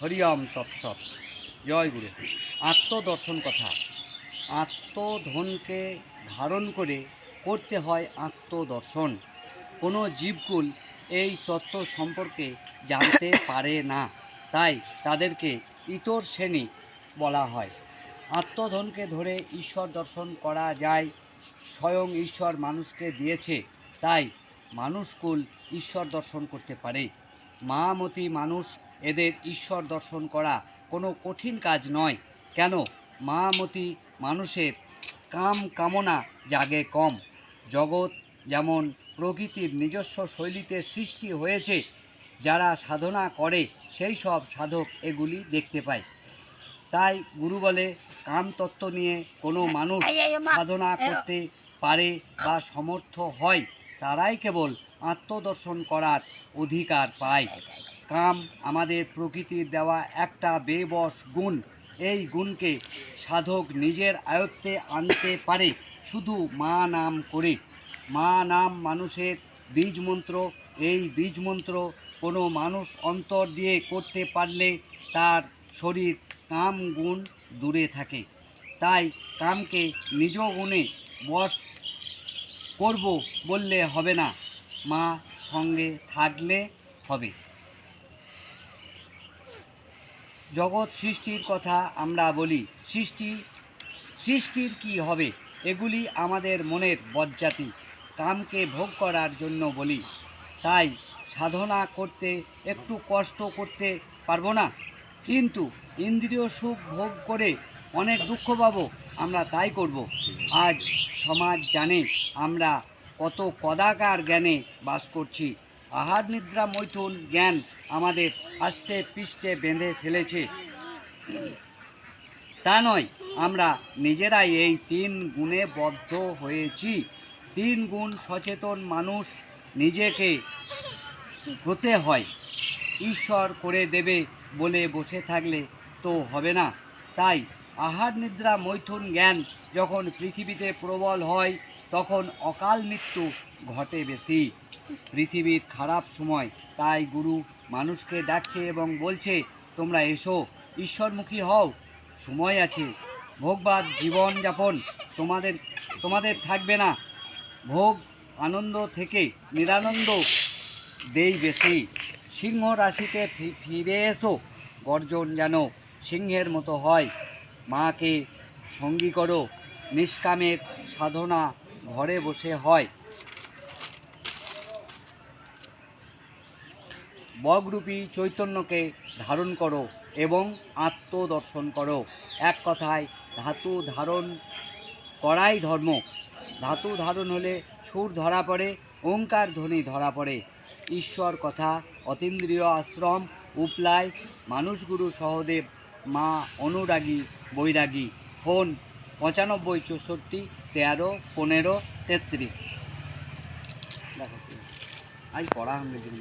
হরিওম তৎসৎ। জয় গুরু। আত্মদর্শন কথা। আত্মধনকে ধারণ করে করতে হয় আত্মদর্শন। কোনো জীবকুল এই তত্ত্ব সম্পর্কে জানতে পারে না, তাই তাদেরকে ইতর শ্রেণী বলা হয়। আত্মধনকে ধরে ঈশ্বর দর্শন করা যায়। স্বয়ং ঈশ্বর মানুষকে দিয়েছে, তাই মানুষকুল ঈশ্বর দর্শন করতে পারে। মায়ামতী মানুষ এদের ঈশ্বর দর্শন করা কোনো কঠিন কাজ নয়। কেন? মায়ামতী মানুষের কামনা জাগে কম। জগৎ যেমন প্রকৃতির নিজস্ব শৈলীতে সৃষ্টি হয়েছে, যারা সাধনা করে সেই সব সাধক এগুলি দেখতে পায়। তাই গুরু বলে, কামতত্ত্ব নিয়ে কোনো মানুষ সাধনা করতে পারে বা সমর্থ হয়, তারাই কেবল আত্মদর্শন করার অধিকার পায়। কাম আমাদের প্রকৃতির দেওয়া একটা বেবস গুণ। এই গুণকে সাধক নিজের আয়ত্তে আনতে পারে শুধু মা নাম করে। মা নাম মানুষের বীজ মন্ত্র। এই বীজ মন্ত্র কোনো মানুষ অন্তর দিয়ে করতে পারলে তার শরীর কাম গুণ দূরে থাকে। তাই কামকে নিজ গুণে বশ করব বললে হবে না, মা সঙ্গে থাকলে হবে। জগৎ সৃষ্টির কথা আমরা বলি, সৃষ্টির কি হবে? এগুলি আমাদের মনের বজ্জাতি, কামকে ভোগ করার জন্য বলি। তাই সাধনা করতে একটু কষ্ট করতে পারবো না, কিন্তু ইন্দ্রিয় সুখ ভোগ করে অনেক দুঃখ পাবো, আমরা তাই করব। আজ সমাজ জানে আমরা কত কদাকার জ্ঞানে বাস করছি। আহার নিদ্রা মৈথুন জ্ঞান আমাদের আষ্টে পৃষ্ঠে বেঁধে ফেলেছে। তা নয়, আমরা নিজেরাই এই 3 গুণে বদ্ধ হয়েছি। 3 গুণ সচেতন মানুষ নিজেকে হতে হয়। ঈশ্বর করে দেবে বলে বসে থাকলে তো হবে না। তাই আহার নিদ্রা মৈথুন জ্ঞান যখন পৃথিবীতে প্রবল হয়, তখন অকাল মৃত্যু ঘটে বেশি। পৃথিবীর খারাপ সময়, তাই গুরু মানুষকে ডাকছে এবং বলছে, তোমরা এসো, ঈশ্বরমুখী হও, সময় আছে। ভোগবাদ জীবনযাপন তোমাদের থাকবে না। ভোগ আনন্দ থেকে নিরানন্দ দেই বেশি। সিংহ রাশিতে ফিরে এসো, গর্জন যেন সিংহের মতো হয়। মাকে সঙ্গী করো, নিষ্কামের সাধনা ঘরে বসে হয়। বগরূপী চৈতন্যকে ধারণ করো এবং আত্মদর্শন করো। এক কথায় ধাতু ধারণ করাই ধর্ম। ধাতু ধারণ হলে সুর ধরা পড়ে, ওঙ্কার ধ্বনি ধরা পড়ে। ঈশ্বর কথা, অতীন্দ্রিয় আশ্রম, উপলায়, মানুষগুরু সহদেব, মা অনুরাগী বৈরাগী। ফোন 95 64 13 15 33। দেখো আজ পড়া হবে।